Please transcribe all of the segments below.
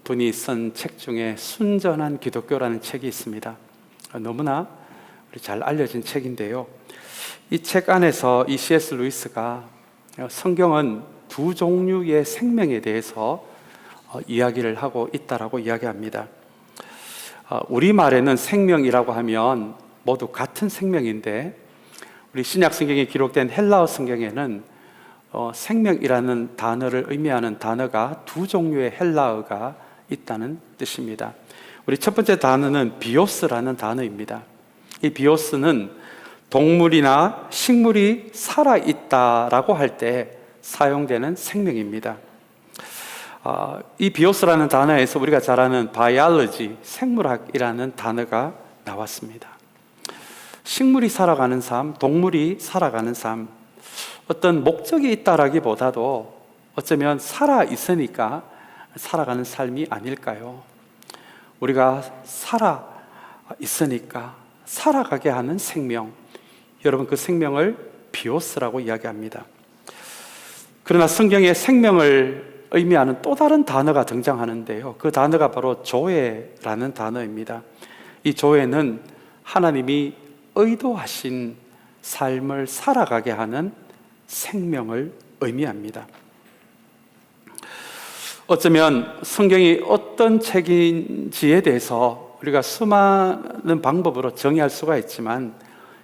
분이 쓴 책 중에 순전한 기독교라는 책이 있습니다. 너무나 잘 알려진 책인데요, 이 책 안에서 이 C.S. 루이스가 성경은 두 종류의 생명에 대해서 이야기를 하고 있다라고 이야기합니다. 우리말에는 생명이라고 하면 모두 같은 생명인데, 우리 신약 성경에 기록된 헬라어 성경에는 생명이라는 단어를 의미하는 단어가 두 종류의 헬라어가 있다는 뜻입니다. 우리 첫 번째 단어는 비오스라는 단어입니다. 이 비오스는 동물이나 식물이 살아있다라고 할 때 사용되는 생명입니다. 이 비오스라는 단어에서 우리가 잘 아는 바이올로지, 생물학이라는 단어가 나왔습니다. 식물이 살아가는 삶, 동물이 살아가는 삶, 어떤 목적이 있다라기보다도 어쩌면 살아있으니까 살아가는 삶이 아닐까요? 우리가 살아있으니까 살아가게 하는 생명, 여러분 그 생명을 비오스라고 이야기합니다. 그러나 성경에 생명을 의미하는 또 다른 단어가 등장하는데요, 그 단어가 바로 조회라는 단어입니다. 이 조회는 하나님이 의도하신 삶을 살아가게 하는 생명을 의미합니다. 어쩌면 성경이 어떤 책인지에 대해서 우리가 수많은 방법으로 정의할 수가 있지만,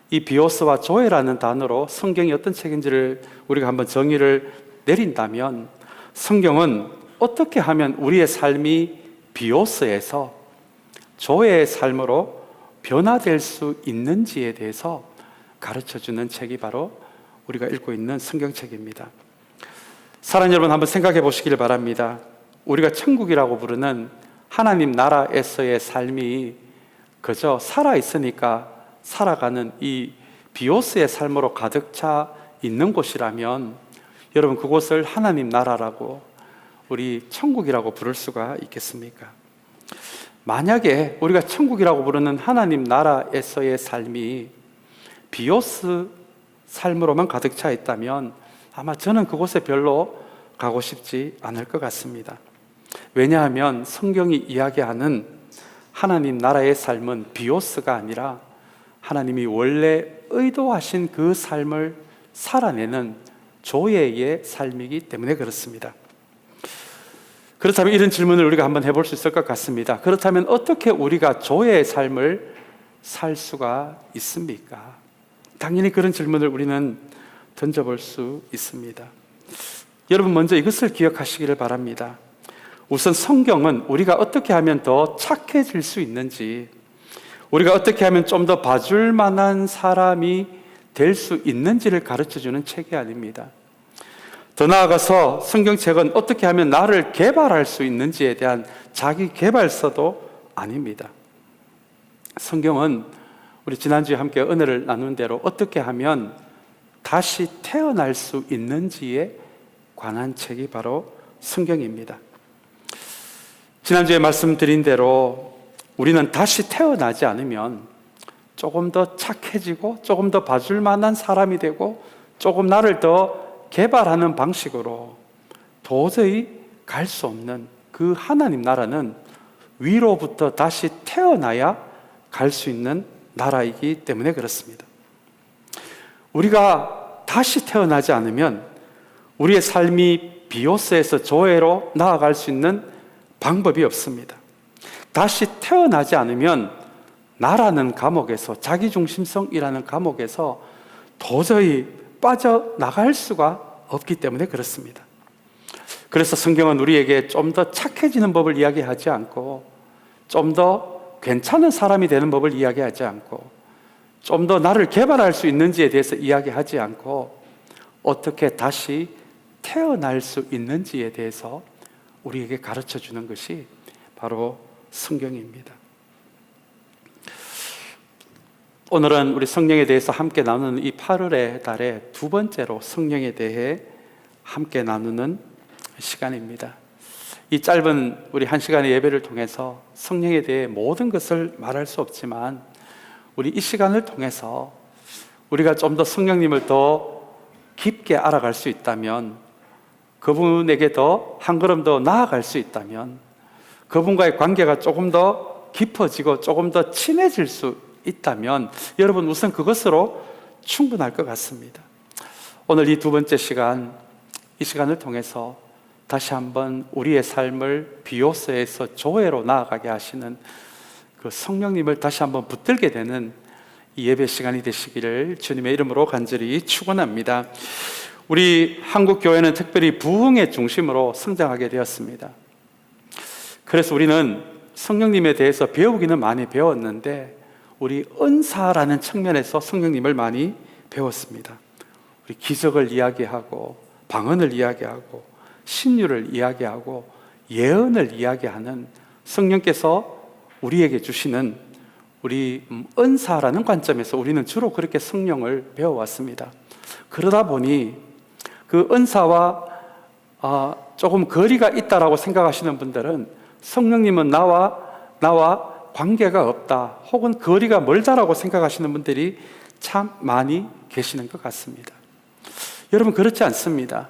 이 비오스와 조회라는 단어로 성경이 어떤 책인지를 우리가 한번 정의를 내린다면, 성경은 어떻게 하면 우리의 삶이 비오스에서 조회의 삶으로 변화될 수 있는지에 대해서 가르쳐주는 책이 바로 우리가 읽고 있는 성경책입니다. 사랑하는 여러분, 한번 생각해 보시길 바랍니다. 우리가 천국이라고 부르는 하나님 나라에서의 삶이 그저 살아있으니까 살아가는 이 비오스의 삶으로 가득 차 있는 곳이라면, 여러분 그곳을 하나님 나라라고, 우리 천국이라고 부를 수가 있겠습니까? 만약에 우리가 천국이라고 부르는 하나님 나라에서의 삶이 비오스 삶으로만 가득 차 있다면 아마 저는 그곳에 별로 가고 싶지 않을 것 같습니다. 왜냐하면 성경이 이야기하는 하나님 나라의 삶은 비오스가 아니라 하나님이 원래 의도하신 그 삶을 살아내는 조회의 삶이기 때문에 그렇습니다. 그렇다면 이런 질문을 우리가 한번 해볼 수 있을 것 같습니다. 그렇다면 어떻게 우리가 조회의 삶을 살 수가 있습니까? 당연히 그런 질문을 우리는 던져볼 수 있습니다. 여러분, 먼저 이것을 기억하시기를 바랍니다. 우선 성경은 우리가 어떻게 하면 더 착해질 수 있는지, 우리가 어떻게 하면 좀 더 봐줄 만한 사람이 될 수 있는지를 가르쳐주는 책이 아닙니다. 더 나아가서 성경책은 어떻게 하면 나를 개발할 수 있는지에 대한 자기 개발서도 아닙니다. 성경은 우리 지난주에 함께 은혜를 나눈 대로 어떻게 하면 다시 태어날 수 있는지에 관한 책이 바로 성경입니다. 지난주에 말씀드린 대로 우리는 다시 태어나지 않으면 조금 더 착해지고 조금 더 봐줄 만한 사람이 되고 조금 나를 더 개발하는 방식으로 도저히 갈 수 없는 그 하나님 나라는 위로부터 다시 태어나야 갈 수 있는 나라이기 때문에 그렇습니다. 우리가 다시 태어나지 않으면 우리의 삶이 비오스에서 조회로 나아갈 수 있는 방법이 없습니다. 다시 태어나지 않으면 나라는 감옥에서, 자기중심성이라는 감옥에서 도저히 빠져나갈 수가 없기 때문에 그렇습니다. 그래서 성경은 우리에게 좀 더 착해지는 법을 이야기하지 않고, 좀 더 괜찮은 사람이 되는 법을 이야기하지 않고, 좀 더 나를 개발할 수 있는지에 대해서 이야기하지 않고, 어떻게 다시 태어날 수 있는지에 대해서 우리에게 가르쳐 주는 것이 바로 성경입니다. 오늘은 우리 성령에 대해서 함께 나누는 이 8월의 달에 두 번째로 성령에 대해 함께 나누는 시간입니다. 이 짧은 우리 한 시간의 예배를 통해서 성령에 대해 모든 것을 말할 수 없지만, 우리 이 시간을 통해서 우리가 좀 더 성령님을 더 깊게 알아갈 수 있다면, 그분에게 더 한 걸음 더 나아갈 수 있다면, 그분과의 관계가 조금 더 깊어지고 조금 더 친해질 수 있다면 여러분 우선 그것으로 충분할 것 같습니다. 오늘 이 두 번째 시간, 이 시간을 통해서 다시 한번 우리의 삶을 비오스에서 조회로 나아가게 하시는 그 성령님을 다시 한번 붙들게 되는 이 예배 시간이 되시기를 주님의 이름으로 간절히 축원합니다. 우리 한국 교회는 특별히 부흥의 중심으로 성장하게 되었습니다. 그래서 우리는 성령님에 대해서 배우기는 많이 배웠는데 우리 은사라는 측면에서 성령님을 많이 배웠습니다. 우리 기적을 이야기하고 방언을 이야기하고 신유를 이야기하고 예언을 이야기하는 성령께서 우리에게 주시는 우리 은사라는 관점에서 우리는 주로 그렇게 성령을 배워왔습니다. 그러다 보니 그 은사와 조금 거리가 있다라고 생각하시는 분들은 성령님은 나와 관계가 없다 혹은 거리가 멀다라고 생각하시는 분들이 참 많이 계시는 것 같습니다. 여러분 그렇지 않습니다.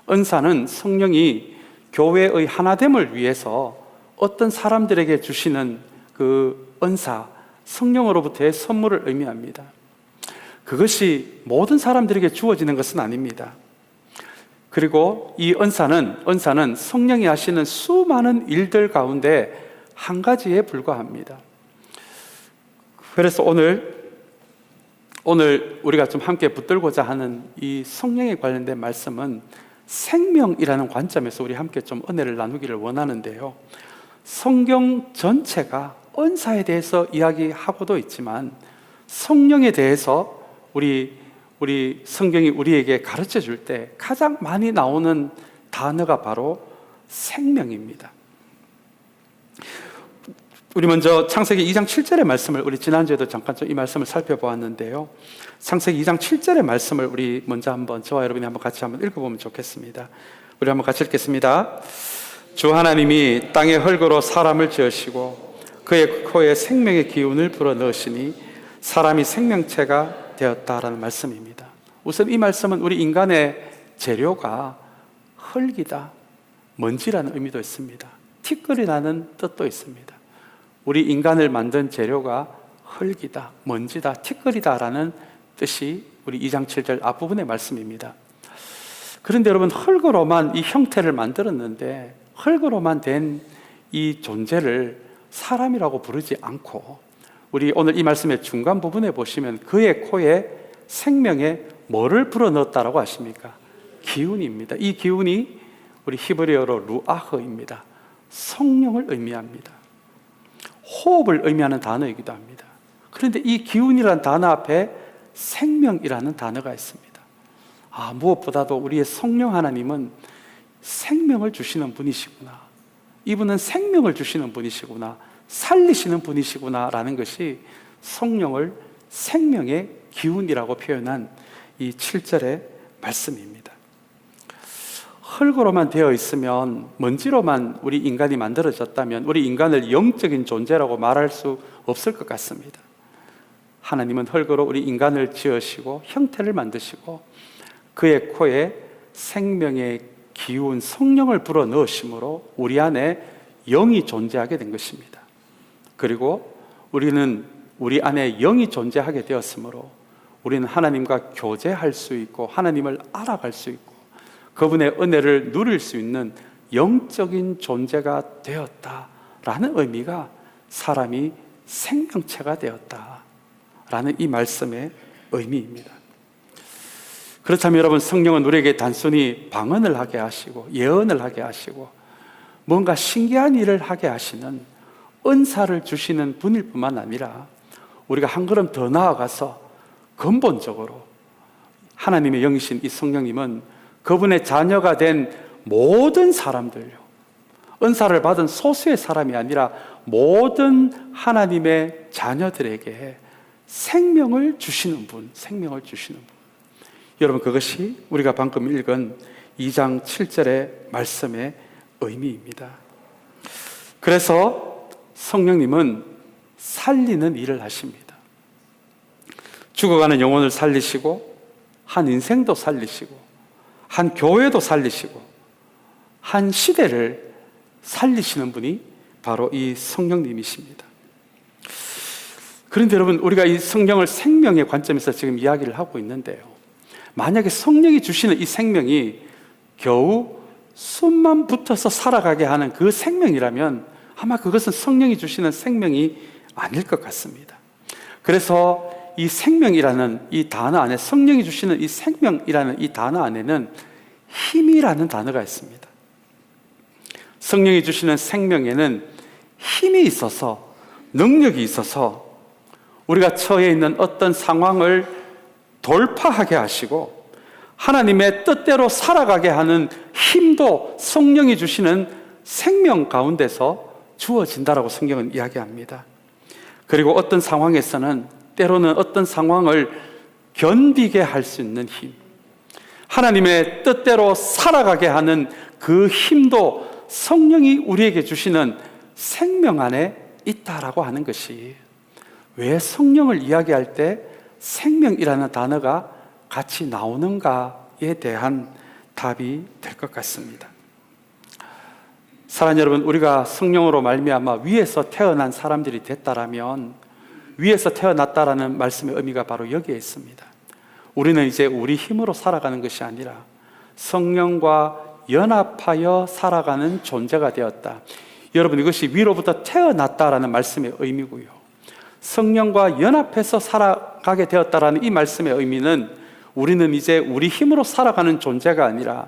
은사는 성령이 교회의 하나됨을 위해서 어떤 사람들에게 주시는 그 은사, 성령으로부터의 선물을 의미합니다. 그것이 모든 사람들에게 주어지는 것은 아닙니다. 그리고 이 은사는 성령이 하시는 수많은 일들 가운데 한 가지에 불과합니다. 그래서 오늘 우리가 좀 함께 붙들고자 하는 이 성령에 관련된 말씀은 생명이라는 관점에서 우리 함께 좀 은혜를 나누기를 원하는데요. 성경 전체가 은사에 대해서 이야기하고도 있지만 성령에 대해서 우리 성경이 우리에게 가르쳐 줄 때 가장 많이 나오는 단어가 바로 생명입니다. 우리 먼저 창세기 2장 7절의 말씀을 우리 지난주에도 잠깐 좀 이 말씀을 살펴보았는데요. 창세기 2장 7절의 말씀을 우리 먼저 한번 저와 여러분이 한번 같이 한번 읽어보면 좋겠습니다. 우리 한번 같이 읽겠습니다. 주 하나님이 땅의 흙으로 사람을 지으시고 그의 코에 생명의 기운을 불어넣으시니 사람이 생명체가 되었다라는 말씀입니다. 우선 이 말씀은 우리 인간의 재료가 흙이다, 먼지라는 의미도 있습니다. 티끌이 나는 뜻도 있습니다. 우리 인간을 만든 재료가 흙이다, 먼지다, 티끌이다라는 뜻이 우리 2장 7절 앞부분의 말씀입니다. 그런데 여러분 흙으로만 이 형태를 만들었는데 흙으로만 된 이 존재를 사람이라고 부르지 않고 우리 오늘 이 말씀의 중간 부분에 보시면 그의 코에 생명에 뭐를 불어넣었다라고 하십니까? 기운입니다. 이 기운이 우리 히브리어로 루아흐입니다. 성령을 의미합니다. 호흡을 의미하는 단어이기도 합니다. 그런데 이 기운이라는 단어 앞에 생명이라는 단어가 있습니다. 무엇보다도 우리의 성령 하나님은 생명을 주시는 분이시구나. 이분은 생명을 주시는 분이시구나. 살리시는 분이시구나 라는 것이 성령을 생명의 기운이라고 표현한 이 7절의 말씀입니다. 흙으로만 되어 있으면, 먼지로만 우리 인간이 만들어졌다면 우리 인간을 영적인 존재라고 말할 수 없을 것 같습니다. 하나님은 흙으로 우리 인간을 지으시고 형태를 만드시고 그의 코에 생명의 기운, 성령을 불어넣으심으로 우리 안에 영이 존재하게 된 것입니다. 그리고 우리는 우리 안에 영이 존재하게 되었으므로 우리는 하나님과 교제할 수 있고 하나님을 알아갈 수 있고 그분의 은혜를 누릴 수 있는 영적인 존재가 되었다라는 의미가 사람이 생명체가 되었다라는 이 말씀의 의미입니다. 그렇다면 여러분 성령은 우리에게 단순히 방언을 하게 하시고 예언을 하게 하시고 뭔가 신기한 일을 하게 하시는 은사를 주시는 분일 뿐만 아니라 우리가 한 걸음 더 나아가서 근본적으로 하나님의 영이신 이 성령님은 그분의 자녀가 된 모든 사람들요, 은사를 받은 소수의 사람이 아니라 모든 하나님의 자녀들에게 생명을 주시는 분, 생명을 주시는 분. 여러분 그것이 우리가 방금 읽은 2장 7절의 말씀의 의미입니다. 그래서 성령님은 살리는 일을 하십니다. 죽어가는 영혼을 살리시고 한 인생도 살리시고 한 교회도 살리시고 한 시대를 살리시는 분이 바로 이 성령님이십니다. 그런데 여러분, 우리가 이 성령을 생명의 관점에서 지금 이야기를 하고 있는데요, 만약에 성령이 주시는 이 생명이 겨우 숨만 붙어서 살아가게 하는 그 생명이라면 아마 그것은 성령이 주시는 생명이 아닐 것 같습니다. 그래서 이 생명이라는 이 단어 안에, 성령이 주시는 이 생명이라는 이 단어 안에는 힘이라는 단어가 있습니다. 성령이 주시는 생명에는 힘이 있어서, 능력이 있어서 우리가 처해 있는 어떤 상황을 돌파하게 하시고 하나님의 뜻대로 살아가게 하는 힘도 성령이 주시는 생명 가운데서 주어진다라고 성경은 이야기합니다. 그리고 어떤 상황에서는 때로는 어떤 상황을 견디게 할 수 있는 힘, 하나님의 뜻대로 살아가게 하는 그 힘도 성령이 우리에게 주시는 생명 안에 있다라고 하는 것이, 왜 성령을 이야기할 때 생명이라는 단어가 같이 나오는가에 대한 답이 될 것 같습니다. 사랑하는 여러분, 우리가 성령으로 말미암아 위에서 태어난 사람들이 됐다라면, 위에서 태어났다라는 말씀의 의미가 바로 여기에 있습니다. 우리는 이제 우리 힘으로 살아가는 것이 아니라 성령과 연합하여 살아가는 존재가 되었다. 여러분, 이것이 위로부터 태어났다라는 말씀의 의미고요, 성령과 연합해서 살아가게 되었다라는 이 말씀의 의미는 우리는 이제 우리 힘으로 살아가는 존재가 아니라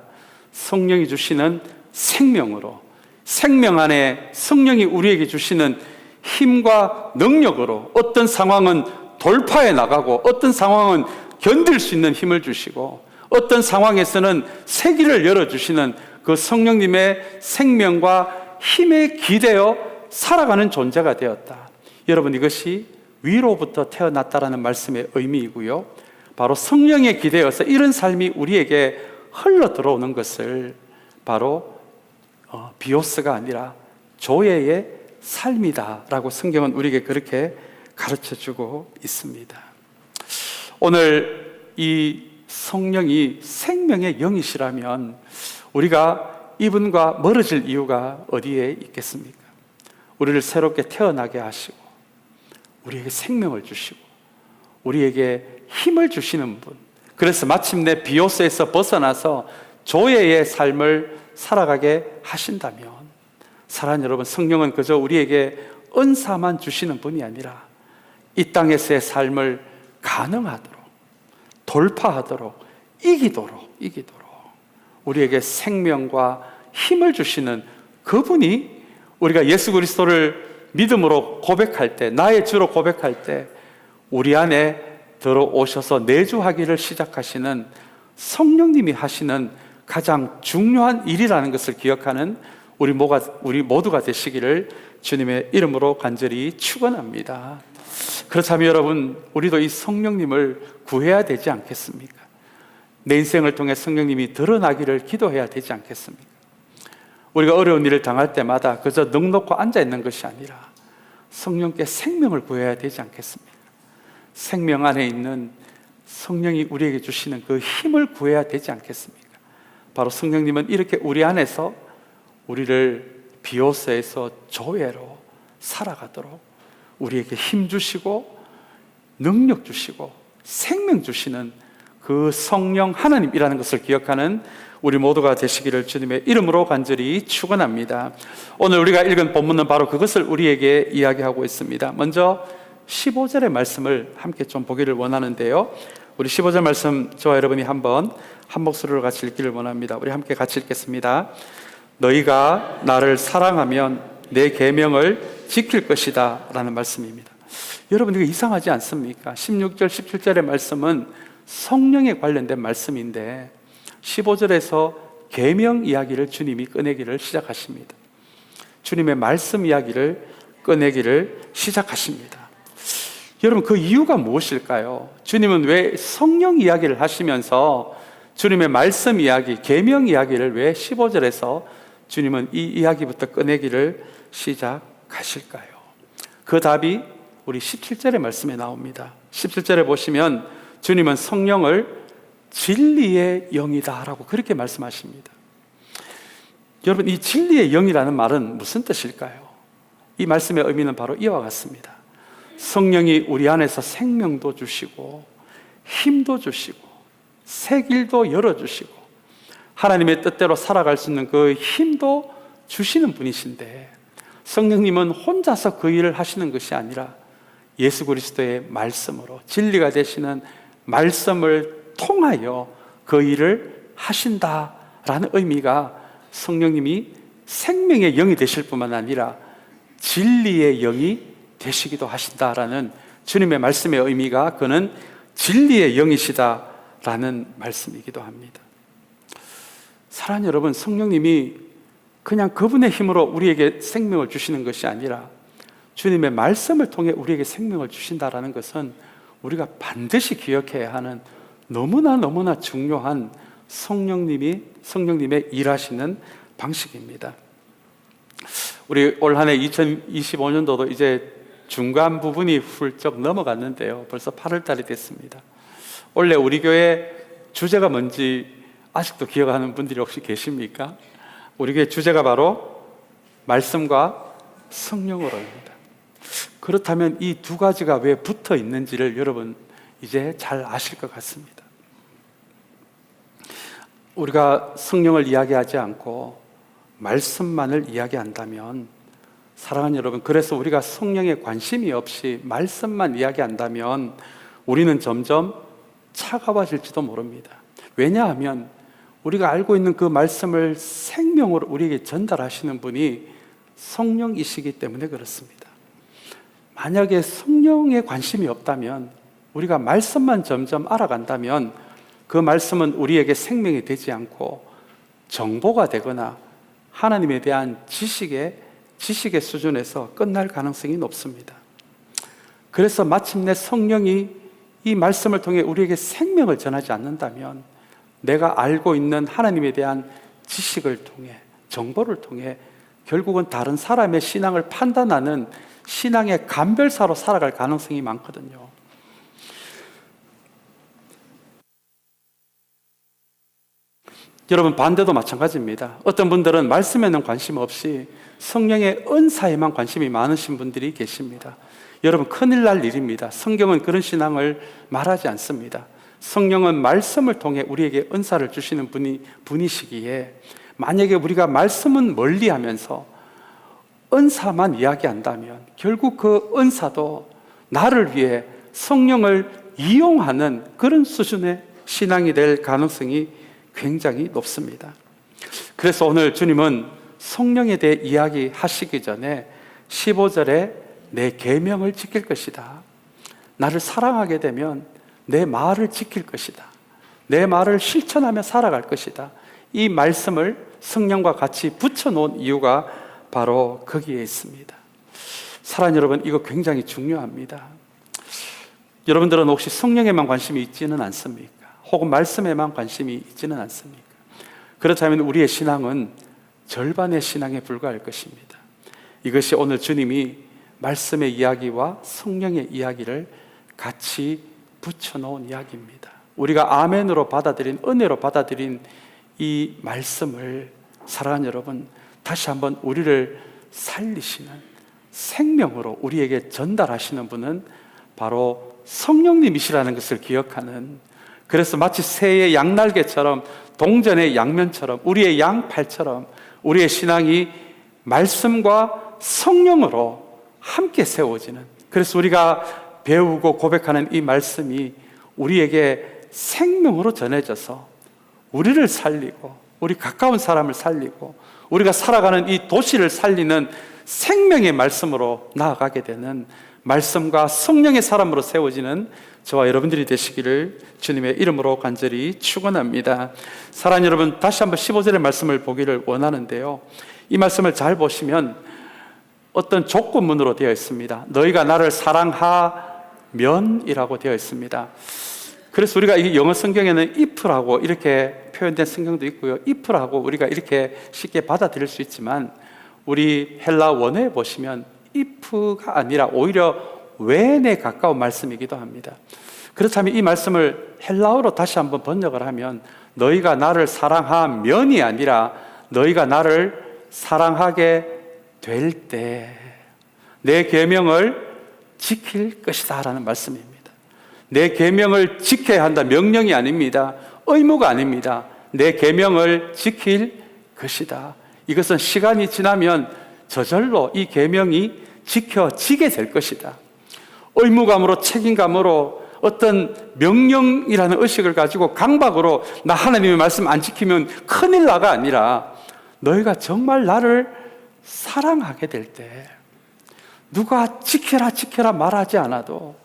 성령이 주시는 생명으로, 생명 안에 성령이 우리에게 주시는 힘과 능력으로 어떤 상황은 돌파해 나가고, 어떤 상황은 견딜 수 있는 힘을 주시고, 어떤 상황에서는 세기를 열어주시는 그 성령님의 생명과 힘에 기대어 살아가는 존재가 되었다. 여러분, 이것이 위로부터 태어났다라는 말씀의 의미이고요, 바로 성령에 기대어서 이런 삶이 우리에게 흘러 들어오는 것을 바로 비오스가 아니라 조예의 삶이다라고 성경은 우리에게 그렇게 가르쳐주고 있습니다. 오늘 이 성령이 생명의 영이시라면 우리가 이분과 멀어질 이유가 어디에 있겠습니까? 우리를 새롭게 태어나게 하시고 우리에게 생명을 주시고 우리에게 힘을 주시는 분, 그래서 마침내 비오스에서 벗어나서 조예의 삶을 살아가게 하신다면, 사랑하는 여러분, 성령은 그저 우리에게 은사만 주시는 분이 아니라 이 땅에서의 삶을 가능하도록, 돌파하도록, 이기도록 우리에게 생명과 힘을 주시는 그분이, 우리가 예수 그리스도를 믿음으로 고백할 때, 나의 주로 고백할 때 우리 안에 들어오셔서 내주하기를 시작하시는 성령님이 하시는 가장 중요한 일이라는 것을 기억하는 우리 모두가 되시기를 주님의 이름으로 간절히 축원합니다. 그렇다면 여러분, 우리도 이 성령님을 구해야 되지 않겠습니까? 내 인생을 통해 성령님이 드러나기를 기도해야 되지 않겠습니까? 우리가 어려운 일을 당할 때마다 그저 넋놓고 앉아있는 것이 아니라 성령께 생명을 구해야 되지 않겠습니까? 생명 안에 있는 성령이 우리에게 주시는 그 힘을 구해야 되지 않겠습니까? 바로 성령님은 이렇게 우리 안에서 우리를 비오스에서 조예로 살아가도록 우리에게 힘 주시고 능력 주시고 생명 주시는 그 성령 하나님이라는 것을 기억하는 우리 모두가 되시기를 주님의 이름으로 간절히 축원합니다. 오늘 우리가 읽은 본문은 바로 그것을 우리에게 이야기하고 있습니다. 먼저 15절의 말씀을 함께 좀 보기를 원하는데요, 우리 15절 말씀 저와 여러분이 한번 한 목소리로 같이 읽기를 원합니다. 우리 함께 같이 읽겠습니다. 너희가 나를 사랑하면 내 계명을 지킬 것이다 라는 말씀입니다. 여러분, 이거 이상하지 않습니까? 16절 17절의 말씀은 성령에 관련된 말씀인데 15절에서 계명 이야기를 주님이 꺼내기를 시작하십니다. 주님의 말씀 이야기를 꺼내기를 시작하십니다. 여러분, 그 이유가 무엇일까요? 주님은 왜 성령 이야기를 하시면서 주님의 말씀 이야기, 계명 이야기를 왜 15절에서 주님은 이 이야기부터 꺼내기를 시작하실까요? 그 답이 우리 17절의 말씀에 나옵니다. 17절에 보시면 주님은 성령을 진리의 영이다 라고 그렇게 말씀하십니다. 여러분, 이 진리의 영이라는 말은 무슨 뜻일까요? 이 말씀의 의미는 바로 이와 같습니다. 성령이 우리 안에서 생명도 주시고 힘도 주시고 새 길도 열어주시고 하나님의 뜻대로 살아갈 수 있는 그 힘도 주시는 분이신데, 성령님은 혼자서 그 일을 하시는 것이 아니라 예수 그리스도의 말씀으로, 진리가 되시는 말씀을 통하여 그 일을 하신다라는 의미가, 성령님이 생명의 영이 되실 뿐만 아니라 진리의 영이 되시기도 하신다라는 주님의 말씀의 의미가, 그는 진리의 영이시다라는 말씀이기도 합니다. 사랑하는 여러분, 성령님이 그냥 그분의 힘으로 우리에게 생명을 주시는 것이 아니라 주님의 말씀을 통해 우리에게 생명을 주신다라는 것은 우리가 반드시 기억해야 하는 너무나 중요한 성령님의 일하시는 방식입니다. 우리 올 한 해 2025년도도 이제 중간 부분이 훌쩍 넘어갔는데요, 벌써 8월 달이 됐습니다. 원래 우리 교회 주제가 뭔지 아직도 기억하는 분들이 혹시 계십니까? 우리 교회 주제가 바로 말씀과 성령으로입니다. 그렇다면 이 두 가지가 왜 붙어 있는지를 여러분 이제 잘 아실 것 같습니다. 우리가 성령을 이야기하지 않고 말씀만을 이야기한다면, 사랑하는 여러분, 그래서 우리가 성령에 관심이 없이 말씀만 이야기한다면 우리는 점점 차가워질지도 모릅니다. 왜냐하면 우리가 알고 있는 그 말씀을 생명으로 우리에게 전달하시는 분이 성령이시기 때문에 그렇습니다. 만약에 성령에 관심이 없다면, 우리가 말씀만 점점 알아간다면 그 말씀은 우리에게 생명이 되지 않고 정보가 되거나 하나님에 대한 지식의 수준에서 끝날 가능성이 높습니다. 그래서 마침내 성령이 이 말씀을 통해 우리에게 생명을 전하지 않는다면, 내가 알고 있는 하나님에 대한 지식을 통해, 정보를 통해 결국은 다른 사람의 신앙을 판단하는 신앙의 감별사로 살아갈 가능성이 많거든요. 여러분, 반대도 마찬가지입니다. 어떤 분들은 말씀에는 관심 없이 성령의 은사에만 관심이 많으신 분들이 계십니다. 여러분, 큰일 날 일입니다. 성경은 그런 신앙을 말하지 않습니다. 성령은 말씀을 통해 우리에게 은사를 주시는 분이시기에, 만약에 우리가 말씀은 멀리하면서 은사만 이야기한다면 결국 그 은사도 나를 위해 성령을 이용하는 그런 수준의 신앙이 될 가능성이 굉장히 높습니다. 그래서 오늘 주님은 성령에 대해 이야기하시기 전에 15절에 내 계명을 지킬 것이다, 나를 사랑하게 되면 내 말을 지킬 것이다, 내 말을 실천하며 살아갈 것이다, 이 말씀을 성령과 같이 붙여놓은 이유가 바로 거기에 있습니다. 사랑하는 여러분, 이거 굉장히 중요합니다. 여러분들은 혹시 성령에만 관심이 있지는 않습니까? 혹은 말씀에만 관심이 있지는 않습니까? 그렇다면 우리의 신앙은 절반의 신앙에 불과할 것입니다. 이것이 오늘 주님이 말씀의 이야기와 성령의 이야기를 같이 붙여놓은 이야기입니다. 우리가 아멘으로 받아들인, 은혜로 받아들인 이 말씀을, 사랑하는 여러분, 다시 한번 우리를 살리시는 생명으로 우리에게 전달하시는 분은 바로 성령님이시라는 것을 기억하는, 그래서 마치 새의 양날개처럼, 동전의 양면처럼, 우리의 양팔처럼 우리의 신앙이 말씀과 성령으로 함께 세워지는, 그래서 우리가 배우고 고백하는 이 말씀이 우리에게 생명으로 전해져서 우리를 살리고, 우리 가까운 사람을 살리고, 우리가 살아가는 이 도시를 살리는 생명의 말씀으로 나아가게 되는, 말씀과 성령의 사람으로 세워지는 저와 여러분들이 되시기를 주님의 이름으로 간절히 축원합니다. 사랑하는 여러분, 다시 한번 15절의 말씀을 보기를 원하는데요, 이 말씀을 잘 보시면 어떤 조건문으로 되어 있습니다. 너희가 나를 사랑하면이라고 되어 있습니다. 그래서 우리가 이 영어 성경에는 if라고 이렇게 표현된 성경도 있고요, if라고 우리가 이렇게 쉽게 받아들일 수 있지만, 우리 헬라 원어에 보시면 if가 아니라 오히려 when에 가까운 말씀이기도 합니다. 그렇다면 이 말씀을 헬라어로 다시 한번 번역을 하면, 너희가 나를 사랑하면이 아니라 너희가 나를 사랑하게 될 때, 내 계명을 지킬 것이다 라는 말씀입니다. 내 계명을 지켜야 한다, 명령이 아닙니다. 의무가 아닙니다. 내 계명을 지킬 것이다. 이것은 시간이 지나면 저절로 이 계명이 지켜지게 될 것이다. 의무감으로, 책임감으로 어떤 명령이라는 의식을 가지고 강박으로 나 하나님의 말씀 안 지키면 큰일 나가 아니라, 너희가 정말 나를 사랑하게 될 때 누가 지켜라 지켜라 말하지 않아도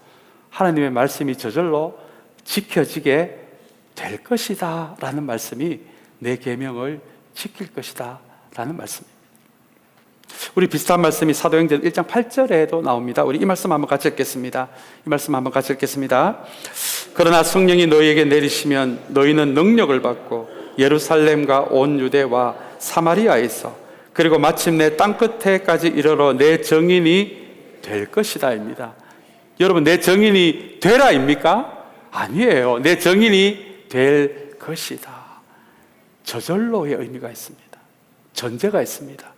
하나님의 말씀이 저절로 지켜지게 될 것이다 라는 말씀이 내 계명을 지킬 것이다 라는 말씀입니다. 우리 비슷한 말씀이 사도행전 1장 8절에도 나옵니다. 우리 이 말씀 한번 같이 읽겠습니다. 이 말씀 한번 같이 읽겠습니다. 그러나 성령이 너희에게 내리시면 너희는 능력을 받고 예루살렘과 온 유대와 사마리아에서 그리고 마침내 땅끝에까지 이르러 내 증인이 될 것이다입니다. 여러분, 내 증인이 되라입니까? 아니에요. 내 증인이 될 것이다. 저절로의 의미가 있습니다. 전제가 있습니다.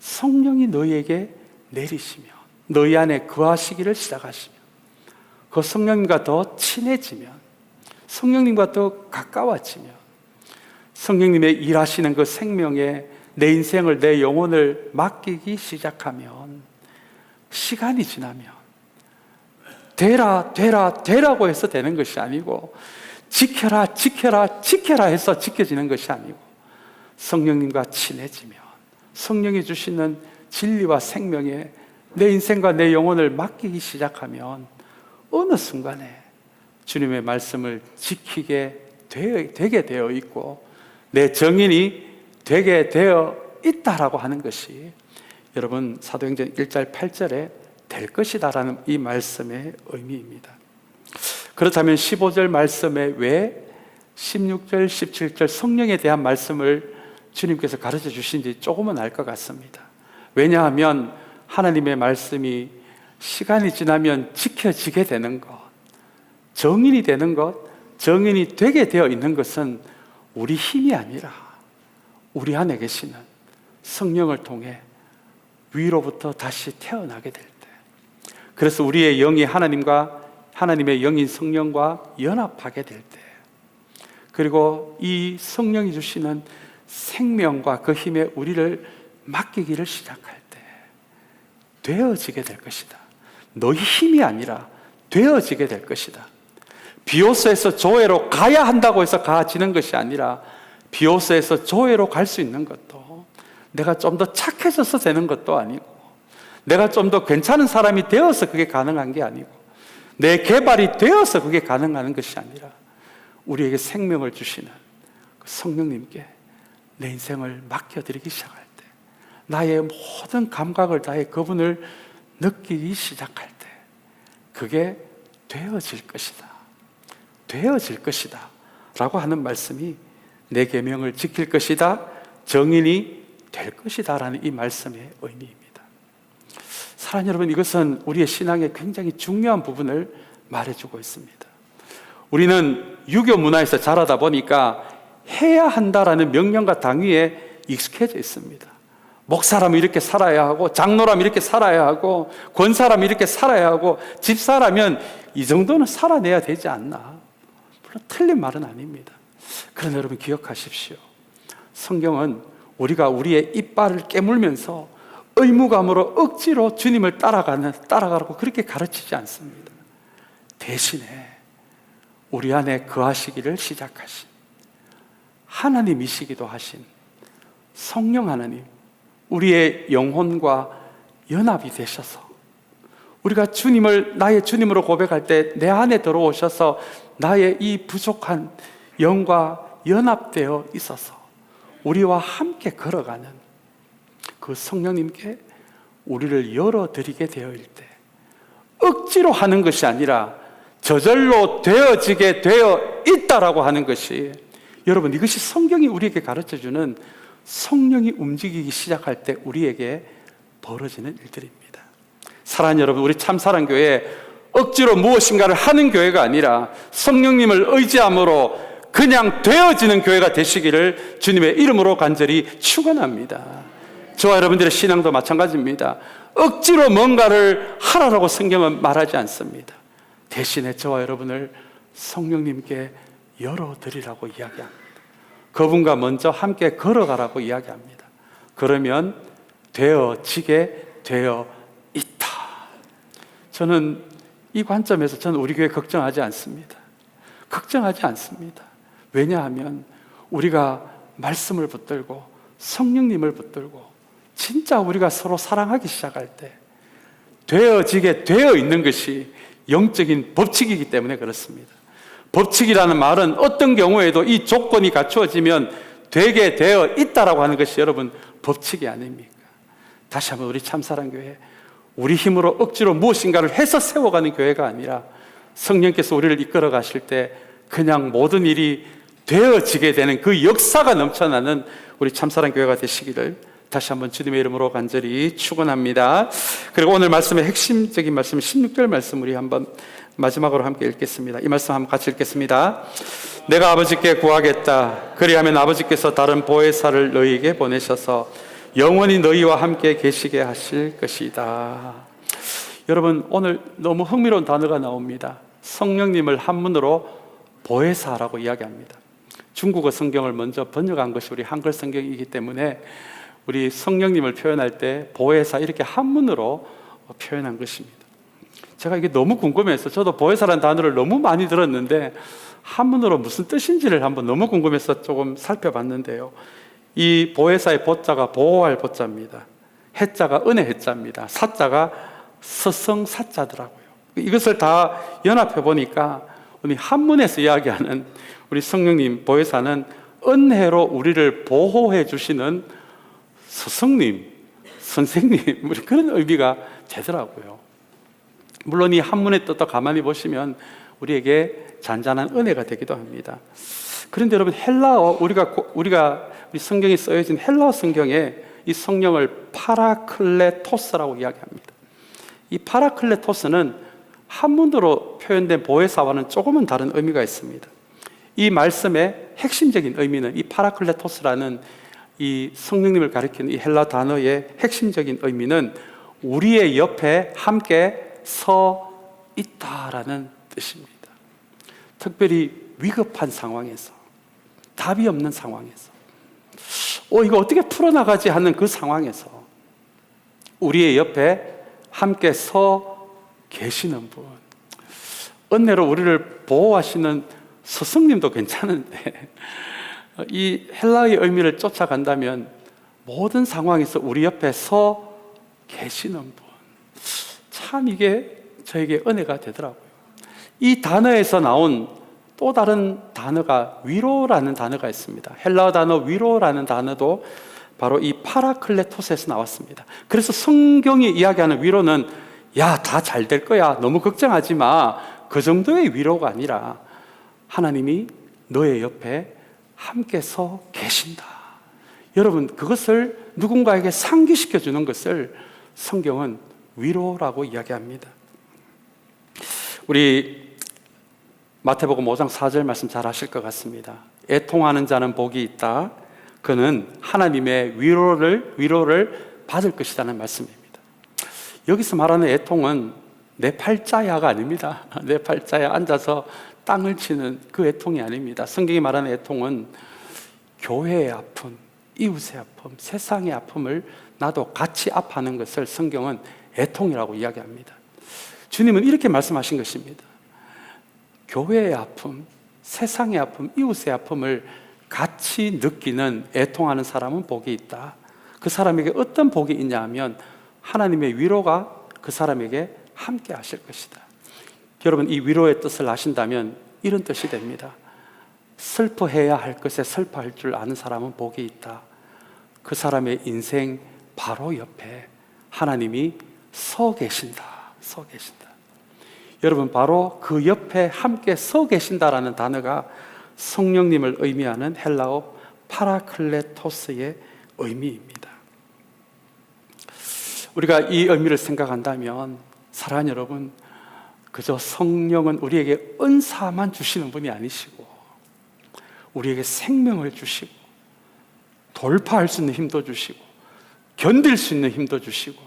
성령이 너희에게 내리시면, 너희 안에 거하시기를 시작하시면, 그 성령님과 더 친해지면, 성령님과 더 가까워지면, 성령님의 일하시는 그 생명에 내 인생을, 내 영혼을 맡기기 시작하면, 시간이 지나면 되라고 해서 되는 것이 아니고, 지켜라 해서 지켜지는 것이 아니고, 성령님과 친해지면, 성령이 주시는 진리와 생명에 내 인생과 내 영혼을 맡기기 시작하면 어느 순간에 주님의 말씀을 지키게 되게 되어 있고 내 증인이 되게 되어 있다라고 하는 것이 여러분 사도행전 1절 8절에 될 것이다라는 이 말씀의 의미입니다. 그렇다면 15절 말씀에 왜 16절, 17절 성령에 대한 말씀을 주님께서 가르쳐 주신지 조금은 알 것 같습니다. 왜냐하면 하나님의 말씀이 시간이 지나면 지켜지게 되는 것, 정인이 되는 것, 정인이 되게 되어 있는 것은 우리 힘이 아니라 우리 안에 계시는 성령을 통해 위로부터 다시 태어나게 될 때, 그래서 우리의 영이 하나님의 영인 성령과 연합하게 될 때, 그리고 이 성령이 주시는 생명과 그 힘에 우리를 맡기기를 시작할 때 되어지게 될 것이다. 너희 힘이 아니라 되어지게 될 것이다. 비오스에서 조회로 가야 한다고 해서 가지는 것이 아니라 비오스에서 조회로 갈 수 있는 것도 내가 좀 더 착해져서 되는 것도 아니고 내가 좀 더 괜찮은 사람이 되어서 그게 가능한 게 아니고 내 개발이 되어서 그게 가능한 것이 아니라 우리에게 생명을 주시는 그 성령님께 내 인생을 맡겨드리기 시작할 때, 나의 모든 감각을 다해 그분을 느끼기 시작할 때 그게 되어질 것이다, 되어질 것이다 라고 하는 말씀이 내 계명을 지킬 것이다, 정인이 될 것이다 라는 이 말씀의 의미입니다. 사랑하는 여러분, 이것은 우리의 신앙의 굉장히 중요한 부분을 말해주고 있습니다. 우리는 유교 문화에서 자라다 보니까 해야 한다라는 명령과 당위에 익숙해져 있습니다. 목사라면 이렇게 살아야 하고, 장로라면 이렇게 살아야 하고, 권사라면 이렇게 살아야 하고, 집사라면 이 정도는 살아내야 되지 않나. 물론 틀린 말은 아닙니다. 그러나 여러분 기억하십시오. 성경은 우리가 우리의 이빨을 깨물면서 의무감으로 억지로 주님을 따라가라고 그렇게 가르치지 않습니다. 대신에 우리 안에 거하시기를 시작하신 하나님이시기도 하신 성령 하나님, 우리의 영혼과 연합이 되셔서 우리가 주님을 나의 주님으로 고백할 때 내 안에 들어오셔서 나의 이 부족한 영과 연합되어 있어서 우리와 함께 걸어가는 그 성령님께 우리를 열어드리게 되어일 때 억지로 하는 것이 아니라 저절로 되어지게 되어 있다라고 하는 것이, 여러분 이것이 성경이 우리에게 가르쳐주는 성령이 움직이기 시작할 때 우리에게 벌어지는 일들입니다. 사랑하는 여러분, 우리 참사랑교회 억지로 무엇인가를 하는 교회가 아니라 성령님을 의지함으로 그냥 되어지는 교회가 되시기를 주님의 이름으로 간절히 축원합니다. 저와 여러분들의 신앙도 마찬가지입니다. 억지로 뭔가를 하라고 성경은 말하지 않습니다. 대신에 저와 여러분을 성령님께 열어드리라고 이야기합니다. 그분과 먼저 함께 걸어가라고 이야기합니다. 그러면 되어지게 되어 있다. 저는 이 관점에서 저는 우리 교회 걱정하지 않습니다. 걱정하지 않습니다. 왜냐하면 우리가 말씀을 붙들고 성령님을 붙들고 진짜 우리가 서로 사랑하기 시작할 때 되어지게 되어 있는 것이 영적인 법칙이기 때문에 그렇습니다. 법칙이라는 말은 어떤 경우에도 이 조건이 갖추어지면 되게 되어 있다라고 하는 것이 여러분 법칙이 아닙니까? 다시 한번 우리 참사랑교회, 우리 힘으로 억지로 무엇인가를 해서 세워가는 교회가 아니라 성령께서 우리를 이끌어 가실 때 그냥 모든 일이 되어지게 되는 그 역사가 넘쳐나는 우리 참사랑교회가 되시기를 다시 한번 주님의 이름으로 간절히 축원합니다. 그리고 오늘 말씀의 핵심적인 말씀 16절 말씀 우리 한번 마지막으로 함께 읽겠습니다. 이 말씀 한번 같이 읽겠습니다. 내가 아버지께 구하겠다. 그리하면 아버지께서 다른 보혜사를 너희에게 보내셔서 영원히 너희와 함께 계시게 하실 것이다. 여러분, 오늘 너무 흥미로운 단어가 나옵니다. 성령님을 한문으로 보혜사라고 이야기합니다. 중국어 성경을 먼저 번역한 것이 우리 한글 성경이기 때문에 우리 성령님을 표현할 때 보혜사 이렇게 한문으로 표현한 것입니다. 제가 이게 너무 궁금해서 저도 보혜사라는 단어를 너무 많이 들었는데 한문으로 무슨 뜻인지를 한번 너무 궁금해서 조금 살펴봤는데요. 이 보혜사의 보자가 보호할 보자입니다. 해자가 은혜 해자입니다. 사자가 스승 사자더라고요. 이것을 다 연합해 보니까 우리 한문에서 이야기하는 우리 성령님 보혜사는 은혜로 우리를 보호해 주시는 스승님, 선생님, 우리 그런 의미가 되더라고요. 물론 이 한문의 뜻도 가만히 보시면 우리에게 잔잔한 은혜가 되기도 합니다. 그런데 여러분, 헬라어, 우리 성경에 쓰여진 헬라어 성경에 이 성령을 파라클레토스라고 이야기합니다. 이 파라클레토스는 한문으로 표현된 보혜사와는 조금은 다른 의미가 있습니다. 이 말씀의 핵심적인 의미는 이 파라클레토스라는 이 성령님을 가리키는 이 헬라 단어의 핵심적인 의미는 우리의 옆에 함께 서 있다라는 뜻입니다. 특별히 위급한 상황에서, 답이 없는 상황에서, 이거 어떻게 풀어나가지 하는 그 상황에서 우리의 옆에 함께 서 계시는 분, 은혜로 우리를 보호하시는 스승님도 괜찮은데 이 헬라의 의미를 쫓아간다면 모든 상황에서 우리 옆에 서 계시는 분, 참 이게 저에게 은혜가 되더라고요. 이 단어에서 나온 또 다른 단어가 위로라는 단어가 있습니다. 헬라어 단어 위로라는 단어도 바로 이 파라클레토스에서 나왔습니다. 그래서 성경이 이야기하는 위로는 야, 다 잘 될 거야, 너무 걱정하지 마, 그 정도의 위로가 아니라 하나님이 너의 옆에 함께 서 계신다. 여러분, 그것을 누군가에게 상기시켜 주는 것을 성경은 위로라고 이야기합니다. 우리 마태복음 5장 4절 말씀 잘 아실 것 같습니다. 애통하는 자는 복이 있다. 그는 하나님의 위로를 받을 것이라는 말씀입니다. 여기서 말하는 애통은 내 팔자야가 아닙니다. 내 팔자에 앉아서 땅을 치는 그 애통이 아닙니다. 성경이 말하는 애통은 교회의 아픔, 이웃의 아픔, 세상의 아픔을 나도 같이 아파하는 것을 성경은 애통이라고 이야기합니다. 주님은 이렇게 말씀하신 것입니다. 교회의 아픔, 세상의 아픔, 이웃의 아픔을 같이 느끼는, 애통하는 사람은 복이 있다. 그 사람에게 어떤 복이 있냐 하면 하나님의 위로가 그 사람에게 함께 하실 것이다. 여러분, 이 위로의 뜻을 아신다면 이런 뜻이 됩니다. 슬퍼해야 할 것에 슬퍼할 줄 아는 사람은 복이 있다. 그 사람의 인생 바로 옆에 하나님이 서 계신다. 서 계신다. 여러분, 바로 그 옆에 함께 서 계신다라는 단어가 성령님을 의미하는 헬라어 파라클레토스의 의미입니다. 우리가 이 의미를 생각한다면 사랑하는 여러분, 그저 성령은 우리에게 은사만 주시는 분이 아니시고 우리에게 생명을 주시고 돌파할 수 있는 힘도 주시고 견딜 수 있는 힘도 주시고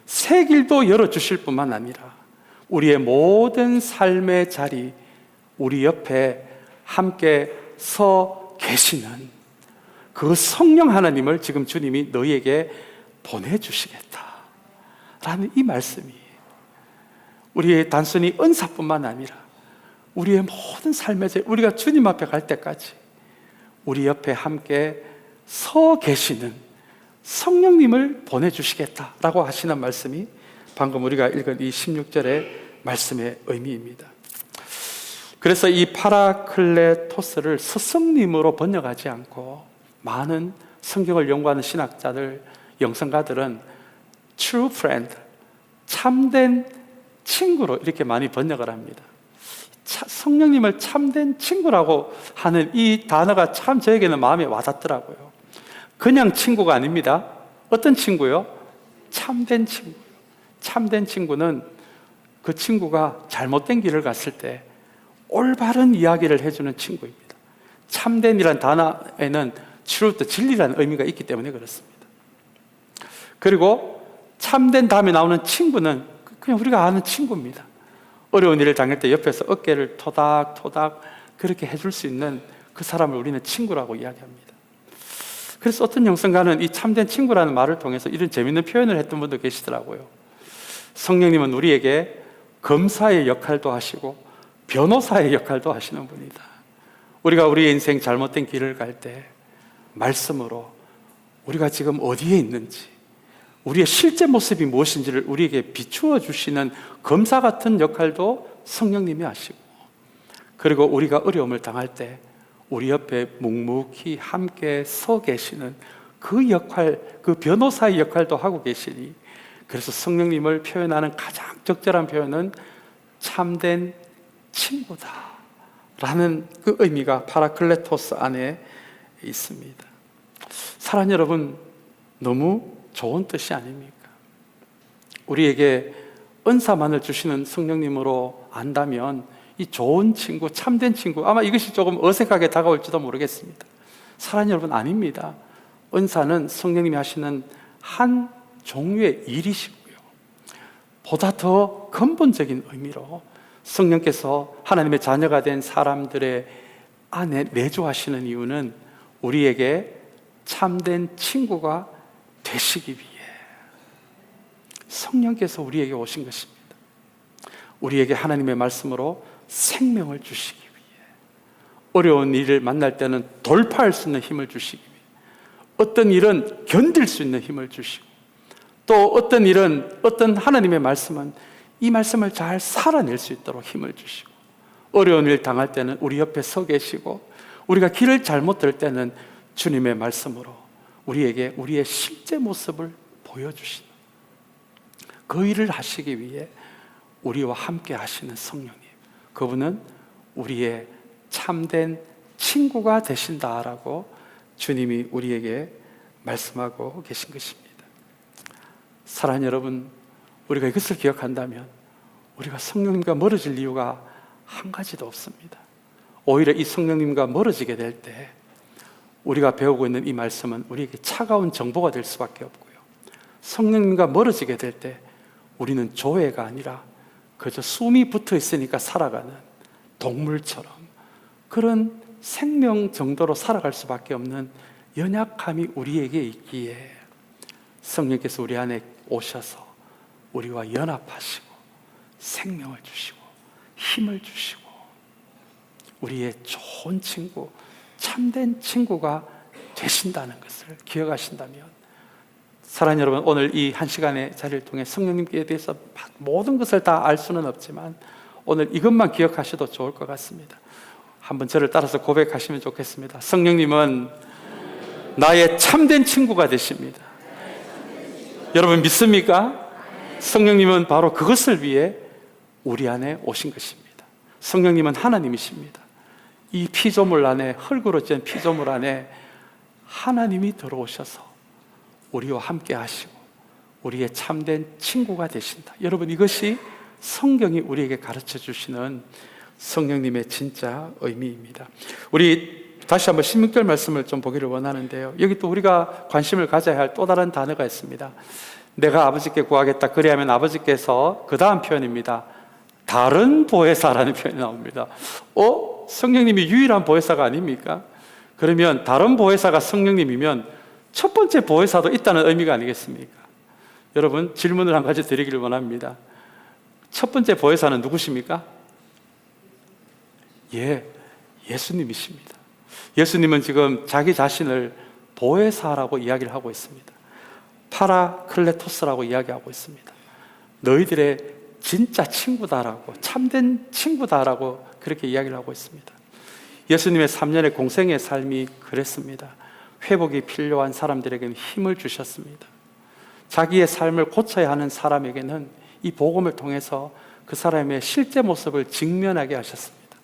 새 길도 열어주실 뿐만 아니라 우리의 모든 삶의 자리, 우리 옆에 함께 서 계시는 그 성령 하나님을 지금 주님이 너희에게 보내주시겠다라는 이 말씀이 우리의 단순히 은사뿐만 아니라 우리의 모든 삶의 자리, 우리가 주님 앞에 갈 때까지 우리 옆에 함께 서 계시는 성령님을 보내주시겠다라고 하시는 말씀이 방금 우리가 읽은 이 16절의 말씀의 의미입니다. 그래서 이 파라클레토스를 스승님으로 번역하지 않고 많은 성경을 연구하는 신학자들, 영성가들은 true friend, 참된 친구로 이렇게 많이 번역을 합니다. 성령님을 참된 친구라고 하는 이 단어가 참 저에게는 마음에 와닿더라고요. 그냥 친구가 아닙니다. 어떤 친구요? 참된 친구. 참된 친구는 그 친구가 잘못된 길을 갔을 때 올바른 이야기를 해주는 친구입니다. 참된이라는 단어에는 truth, 진리라는 의미가 있기 때문에 그렇습니다. 그리고 참된 다음에 나오는 친구는 그냥 우리가 아는 친구입니다. 어려운 일을 당할 때 옆에서 어깨를 토닥토닥 그렇게 해줄 수 있는 그 사람을 우리는 친구라고 이야기합니다. 그래서 어떤 영성가는 이 참된 친구라는 말을 통해서 이런 재밌는 표현을 했던 분도 계시더라고요. 성령님은 우리에게 검사의 역할도 하시고 변호사의 역할도 하시는 분이다. 우리가 우리의 인생 잘못된 길을 갈 때 말씀으로 우리가 지금 어디에 있는지, 우리의 실제 모습이 무엇인지를 우리에게 비추어 주시는 검사 같은 역할도 성령님이 하시고, 그리고 우리가 어려움을 당할 때 우리 옆에 묵묵히 함께 서 계시는 그 역할, 그 변호사의 역할도 하고 계시니, 그래서 성령님을 표현하는 가장 적절한 표현은 참된 친구다 라는 그 의미가 파라클레토스 안에 있습니다. 사랑하는 여러분, 너무 좋은 뜻이 아닙니까? 우리에게 은사만을 주시는 성령님으로 안다면 이 좋은 친구, 참된 친구, 아마 이것이 조금 어색하게 다가올지도 모르겠습니다. 사랑하는 여러분, 아닙니다. 은사는 성령님이 하시는 한 종류의 일이시고요, 보다 더 근본적인 의미로 성령께서 하나님의 자녀가 된 사람들의 안에 내주하시는 이유는 우리에게 참된 친구가 되시기 위해 성령께서 우리에게 오신 것입니다. 우리에게 하나님의 말씀으로 생명을 주시기 위해, 어려운 일을 만날 때는 돌파할 수 있는 힘을 주시기 위해, 어떤 일은 견딜 수 있는 힘을 주시고, 또 어떤 일은, 어떤 하나님의 말씀은 이 말씀을 잘 살아낼 수 있도록 힘을 주시고, 어려운 일 당할 때는 우리 옆에 서 계시고, 우리가 길을 잘못 들 때는 주님의 말씀으로 우리에게 우리의 실제 모습을 보여주시는 그 일을 하시기 위해 우리와 함께 하시는 성령님, 그분은 우리의 참된 친구가 되신다라고 주님이 우리에게 말씀하고 계신 것입니다. 사랑하는 여러분, 우리가 이것을 기억한다면 우리가 성령님과 멀어질 이유가 한 가지도 없습니다. 오히려 이 성령님과 멀어지게 될 때 우리가 배우고 있는 이 말씀은 우리에게 차가운 정보가 될 수밖에 없고요, 성령님과 멀어지게 될 때 우리는 조회가 아니라 그저 숨이 붙어 있으니까 살아가는 동물처럼 그런 생명 정도로 살아갈 수밖에 없는 연약함이 우리에게 있기에 성령께서 우리 안에 오셔서 우리와 연합하시고 생명을 주시고 힘을 주시고 우리의 좋은 친구, 참된 친구가 되신다는 것을 기억하신다면, 사랑하는 여러분, 오늘 이 한 시간의 자리를 통해 성령님께 대해서 모든 것을 다 알 수는 없지만 오늘 이것만 기억하셔도 좋을 것 같습니다. 한번 저를 따라서 고백하시면 좋겠습니다. 성령님은 나의 참된 친구가 되십니다. 여러분 믿습니까? 성령님은 바로 그것을 위해 우리 안에 오신 것입니다. 성령님은 하나님이십니다. 이 피조물 안에, 흙으로 된 피조물 안에 하나님이 들어오셔서 우리와 함께 하시고 우리의 참된 친구가 되신다. 여러분, 이것이 성경이 우리에게 가르쳐 주시는 성령님의 진짜 의미입니다. 우리 다시 한번 16절 말씀을 좀 보기를 원하는데요. 여기 또 우리가 관심을 가져야 할 또 다른 단어가 있습니다. 내가 아버지께 구하겠다. 그리하면 아버지께서 그 다음 표현입니다. 다른 보혜사라는 표현이 나옵니다. 성령님이 유일한 보혜사가 아닙니까? 그러면 다른 보혜사가 성령님이면 첫 번째 보혜사도 있다는 의미가 아니겠습니까? 여러분, 질문을 한 가지 드리기를 원합니다. 첫 번째 보혜사는 누구십니까? 예수님이십니다. 예수님은 지금 자기 자신을 보혜사라고 이야기를 하고 있습니다. 파라클레토스라고 이야기하고 있습니다. 너희들의 진짜 친구다라고, 참된 친구다라고 그렇게 이야기를 하고 있습니다. 예수님의 3년의 공생의 삶이 그랬습니다. 회복이 필요한 사람들에게는 힘을 주셨습니다. 자기의 삶을 고쳐야 하는 사람에게는 이 복음을 통해서 그 사람의 실제 모습을 직면하게 하셨습니다.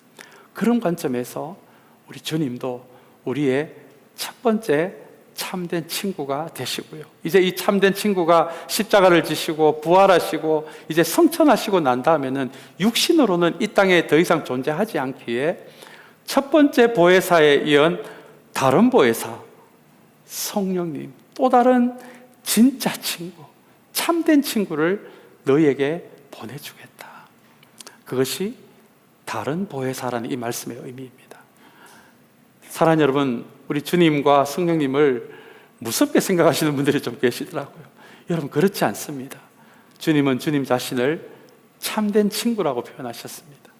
그런 관점에서 우리 주님도 우리의 첫 번째 참된 친구가 되시고요. 이제 이 참된 친구가 십자가를 지시고 부활하시고 이제 성천하시고 난 다음에는 육신으로는 이 땅에 더 이상 존재하지 않기에 첫 번째 보혜사에 이은 다른 보혜사, 성령님, 또 다른 진짜 친구, 참된 친구를 너희에게 보내주겠다. 그것이 다른 보혜사라는 이 말씀의 의미입니다. 사랑하는 여러분, 우리 주님과 성령님을 무섭게 생각하시는 분들이 좀 계시더라고요. 여러분, 그렇지 않습니다. 주님은 주님 자신을 참된 친구라고 표현하셨습니다.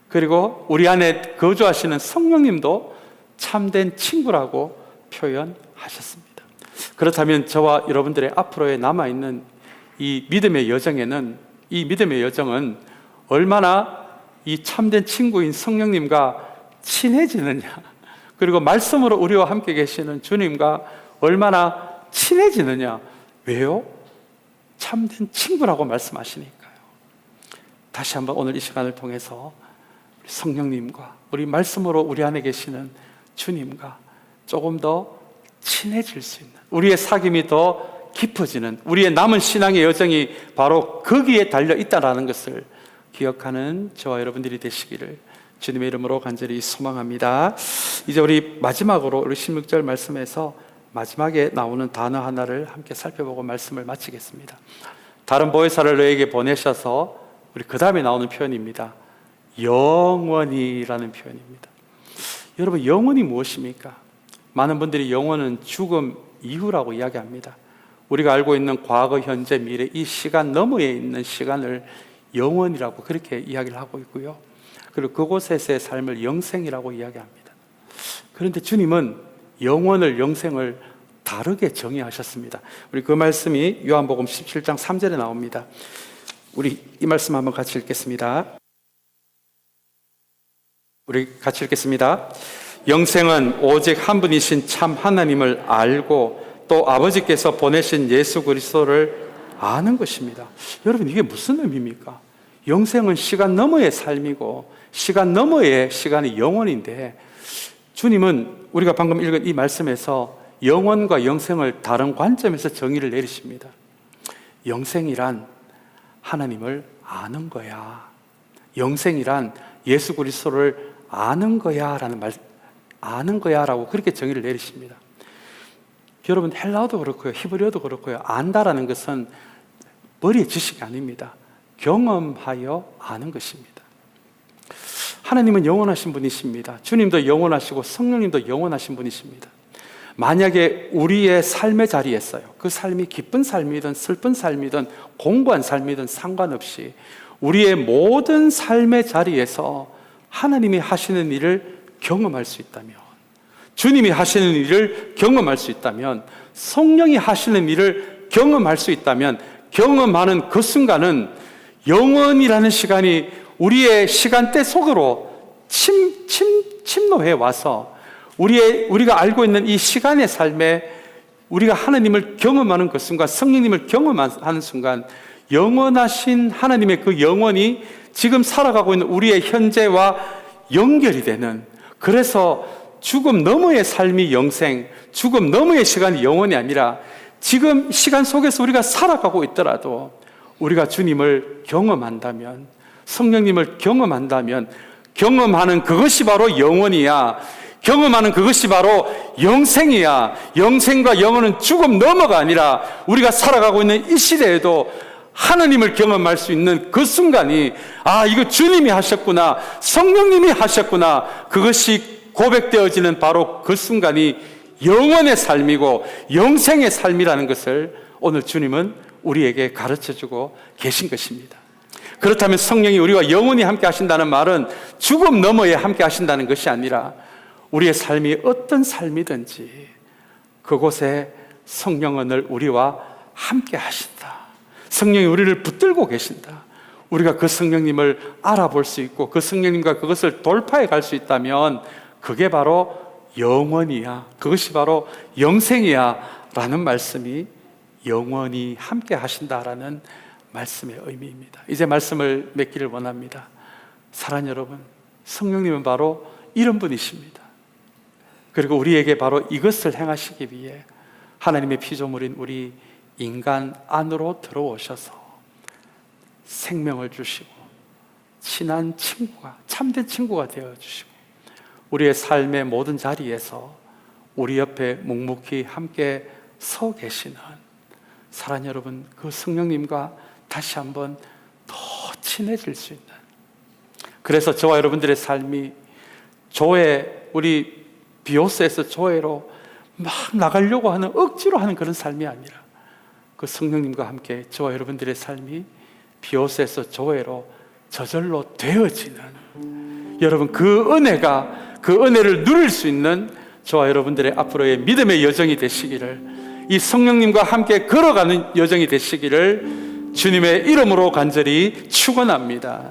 그리고 우리 안에 거주하시는 성령님도 참된 친구라고 표현하셨습니다. 그렇다면 저와 여러분들의 앞으로에 남아있는 이 믿음의 여정은 얼마나 이 참된 친구인 성령님과 친해지느냐, 그리고 말씀으로 우리와 함께 계시는 주님과 얼마나 친해지느냐. 왜요? 참된 친구라고 말씀하시니까요. 다시 한번 오늘 이 시간을 통해서 성령님과 우리 말씀으로 우리 안에 계시는 주님과 조금 더 친해질 수 있는, 우리의 사귐이 더 깊어지는, 우리의 남은 신앙의 여정이 바로 거기에 달려 있다는 것을 기억하는 저와 여러분들이 되시기를 주님의 이름으로 간절히 소망합니다. 이제 우리 마지막으로 우리 16절 말씀에서 마지막에 나오는 단어 하나를 함께 살펴보고 말씀을 마치겠습니다. 다른 보혜사를 너에게 보내셔서, 우리 그 다음에 나오는 표현입니다. 영원히라는 표현입니다. 여러분, 영원히 무엇입니까? 많은 분들이 영원은 죽음 이후라고 이야기합니다. 우리가 알고 있는 과거, 현재, 미래, 이 시간 너머에 있는 시간을 영원이라고 그렇게 이야기를 하고 있고요. 그리고 그곳에서의 삶을 영생이라고 이야기합니다. 그런데 주님은 영원을, 영생을 다르게 정의하셨습니다. 우리 그 말씀이 요한복음 17장 3절에 나옵니다. 우리 이 말씀 한번 같이 읽겠습니다. 우리 같이 읽겠습니다. 영생은 오직 한 분이신 참 하나님을 알고 또 아버지께서 보내신 예수 그리스도를 아는 것입니다. 여러분, 이게 무슨 의미입니까? 영생은 시간 너머의 삶이고 시간 너머의 시간이 영원인데, 주님은 우리가 방금 읽은 이 말씀에서 영원과 영생을 다른 관점에서 정의를 내리십니다. 영생이란 하나님을 아는 거야. 영생이란 예수 그리스도를 아는 거야 라는 말, 아는 거야 라고 그렇게 정의를 내리십니다. 여러분, 헬라어도 그렇고요, 히브리어도 그렇고요, 안다라는 것은 머리의 지식이 아닙니다. 경험하여 아는 것입니다. 하나님은 영원하신 분이십니다. 주님도 영원하시고 성령님도 영원하신 분이십니다. 만약에 우리의 삶의 자리에서요, 그 삶이 기쁜 삶이든 슬픈 삶이든 공고한 삶이든 상관없이 우리의 모든 삶의 자리에서 하나님이 하시는 일을 경험할 수 있다면, 주님이 하시는 일을 경험할 수 있다면, 성령이 하시는 일을 경험할 수 있다면, 경험하는 그 순간은 영원이라는 시간이 우리의 시간대 속으로 침노해 와서 우리가 알고 있는 이 시간의 삶에 우리가 하나님을 경험하는 그 순간, 성령님을 경험하는 순간, 영원하신 하나님의 그 영원이 지금 살아가고 있는 우리의 현재와 연결이 되는, 그래서 죽음 너머의 삶이 영생, 죽음 너머의 시간이 영원이 아니라 지금 시간 속에서 우리가 살아가고 있더라도 우리가 주님을 경험한다면, 성령님을 경험한다면, 경험하는 그것이 바로 영원이야. 경험하는 그것이 바로 영생이야. 영생과 영혼은 죽음 너머가 아니라 우리가 살아가고 있는 이 시대에도 하나님을 경험할 수 있는 그 순간이, 아, 이거 주님이 하셨구나, 성령님이 하셨구나, 그것이 고백되어지는 바로 그 순간이 영원의 삶이고 영생의 삶이라는 것을 오늘 주님은 우리에게 가르쳐주고 계신 것입니다. 그렇다면 성령이 우리와 영원히 함께 하신다는 말은 죽음 너머에 함께 하신다는 것이 아니라 우리의 삶이 어떤 삶이든지 그곳에 성령은 늘 우리와 함께 하신다. 성령이 우리를 붙들고 계신다. 우리가 그 성령님을 알아볼 수 있고 그 성령님과 그것을 돌파해 갈 수 있다면 그게 바로 영원이야, 그것이 바로 영생이야 라는 말씀이 영원히 함께 하신다라는 말씀의 의미입니다. 이제 말씀을 맺기를 원합니다. 사랑하는 여러분, 성령님은 바로 이런 분이십니다. 그리고 우리에게 바로 이것을 행하시기 위해 하나님의 피조물인 우리 인간 안으로 들어오셔서 생명을 주시고 친한 친구가, 참된 친구가 되어주시고 우리의 삶의 모든 자리에서 우리 옆에 묵묵히 함께 서 계시는 사랑하는 여러분, 그 성령님과 다시 한번 더 친해질 수 있는, 그래서 저와 여러분들의 삶이 조회, 우리 비오스에서 조회로 막 나가려고 하는, 억지로 하는 그런 삶이 아니라 그 성령님과 함께 저와 여러분들의 삶이 비오스에서 조회로 저절로 되어지는, 여러분 그 은혜가, 그 은혜를 누릴 수 있는 저와 여러분들의 앞으로의 믿음의 여정이 되시기를, 이 성령님과 함께 걸어가는 여정이 되시기를 주님의 이름으로 간절히 축원합니다.